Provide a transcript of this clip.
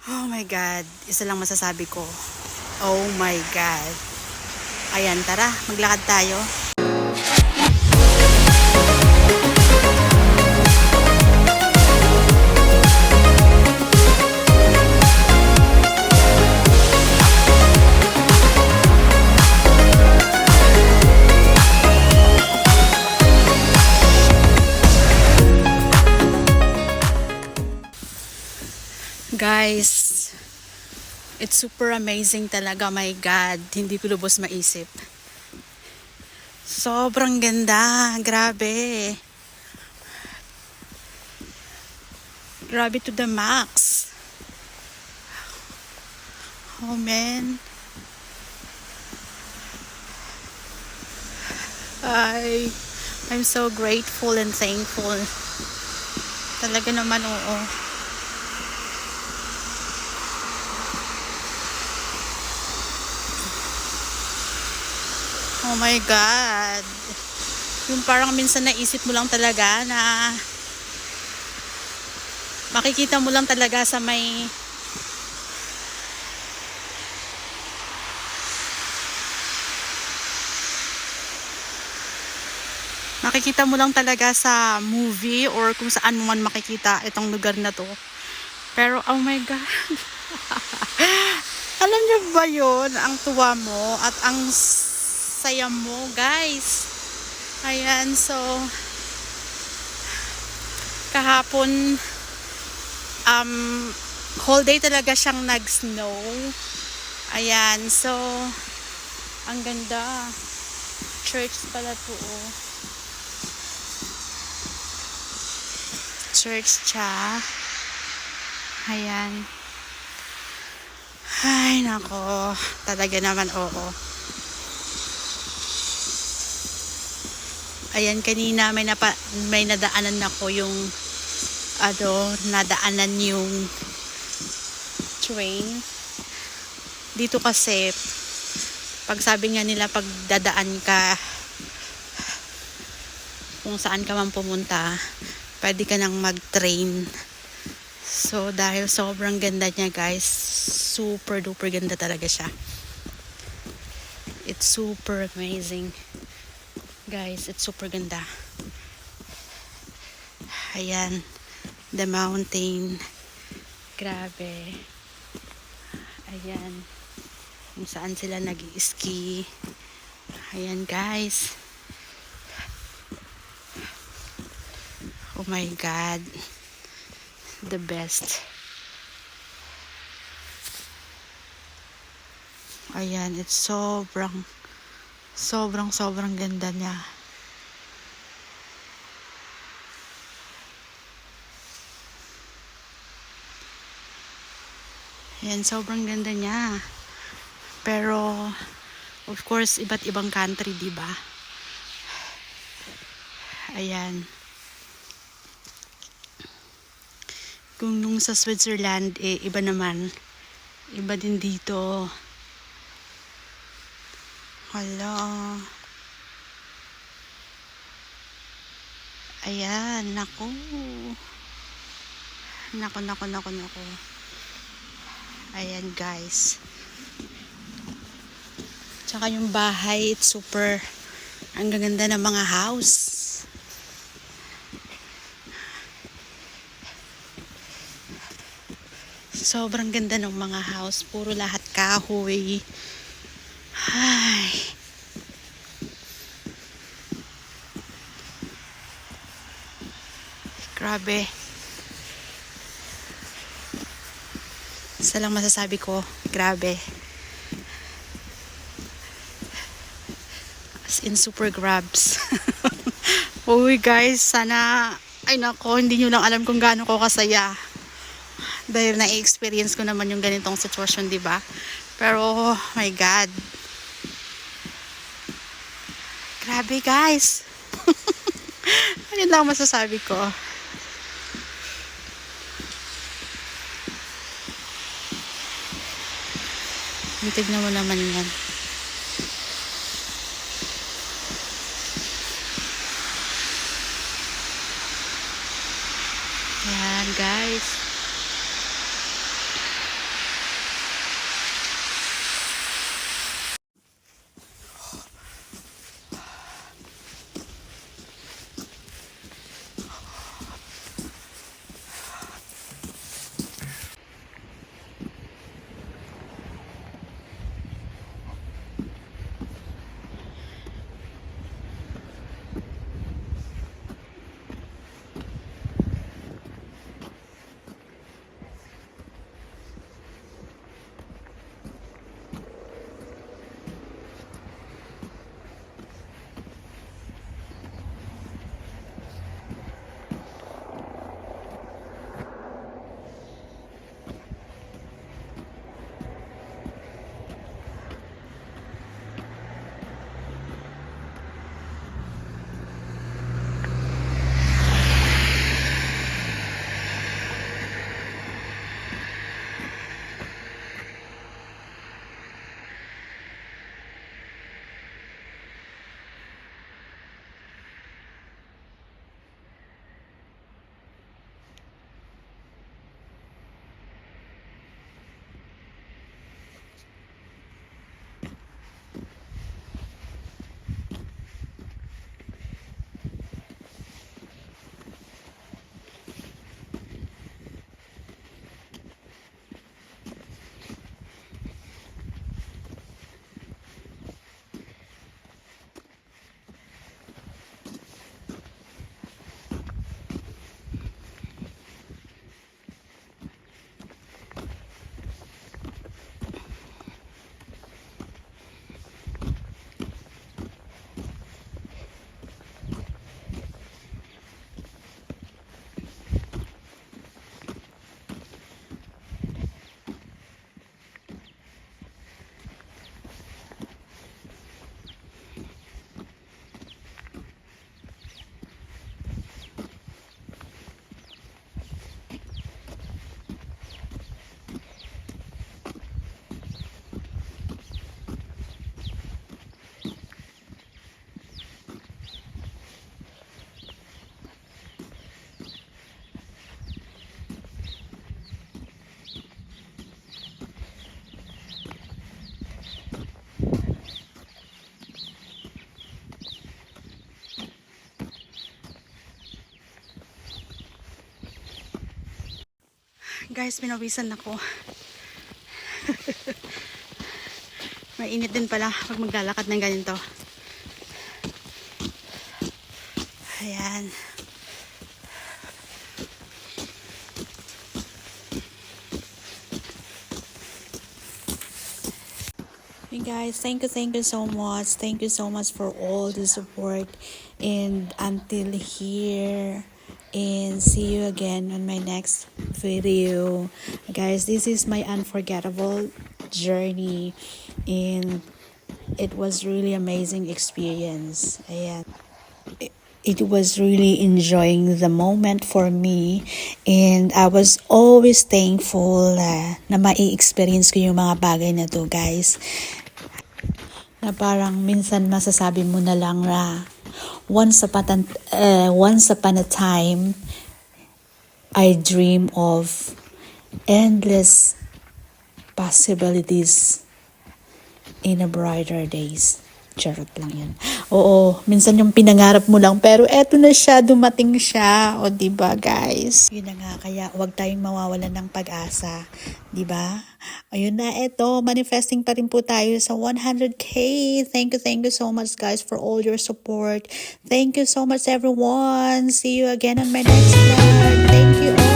Oh my God. Isa lang masasabi ko. Oh my God. Ayan, tara. Maglakad tayo. Guys, it's super amazing talaga, my God. Hindi ko lubos maisip. Sobrang ganda. Grabe. Grabe to the max. Oh, man. I'm so grateful and thankful. Talaga naman, oo. Oh my God. Yung parang minsan naisip mo lang talaga na makikita mo lang talaga sa may makikita mo lang talaga sa movie or kung saan mo man makikita itong lugar na to. Pero oh my God. Alam niyo ba yun? Ang tuwa mo at ang saya mo, guys. Ayan, so kahapon whole day talaga siyang nag-snow. Ayan, so ang ganda. Church pala to, oh. Church siya. Ayan. Ay, nako. Talaga naman, oo. Ayan, kanina may nadaanan ako yung nadaanan yung train. Dito kasi pag sabi nga nila pag dadaan ka kung saan ka man pumunta, pwede ka nang mag-train. So dahil sobrang ganda niya, guys, super duper ganda talaga siya. It's super amazing. Guys, it's super ganda. Ayan, the mountain. Grabe. Ayan, kung saan sila nag-ski. Ayan, guys. Oh my God. The best. Ayan, it's sobrang ganda niya. Ayan, sobrang ganda niya. Pero of course, iba't ibang country, di ba? Ayan. Kung nung sa Switzerland, iba naman. Iba din dito. Hala. Ayan, naku. Naku. Ayan, guys. Tsaka yung bahay, it's super, ang gaganda ng mga house. Sobrang ganda ng mga house. Puro lahat kahoy. Ay. Grabe. Isa lang masasabi ko. Grabe. As in super grabs. Uy, guys, sana, ay nako, hindi nyo lang alam kung gaano ko kasaya. Dahil na-experience ko naman yung ganitong sitwasyon, di ba? Pero, oh my God. Grabe, guys. Ayun lang masasabi ko. Tignan mo naman yan. Yan, guys. guys, pinawisan ako. Mainit din pala pag maglalakad ng ganito. Ayan. Hey guys, thank you so much. Thank you so much for all the support and until here. And see you again on my next video. Guys, this is my unforgettable journey and it was really amazing experience. Ayan. It was really enjoying the moment for me and I was always thankful na mai-experience ko yung mga bagay na to, guys. Na parang minsan masasabi mo na lang na once upon a time I dream of endless possibilities in a brighter days. Charot lang yan. Oo, minsan yung pinangarap mo lang pero eto na siya, dumating siya. O diba guys? Yun na nga, kaya huwag tayong mawawalan ng pag-asa. Diba? Ayun na, eto, manifesting pa rin po tayo sa 100k. Thank you so much guys for all your support. Thank you so much everyone. See you again on my next vlog. Thank you all.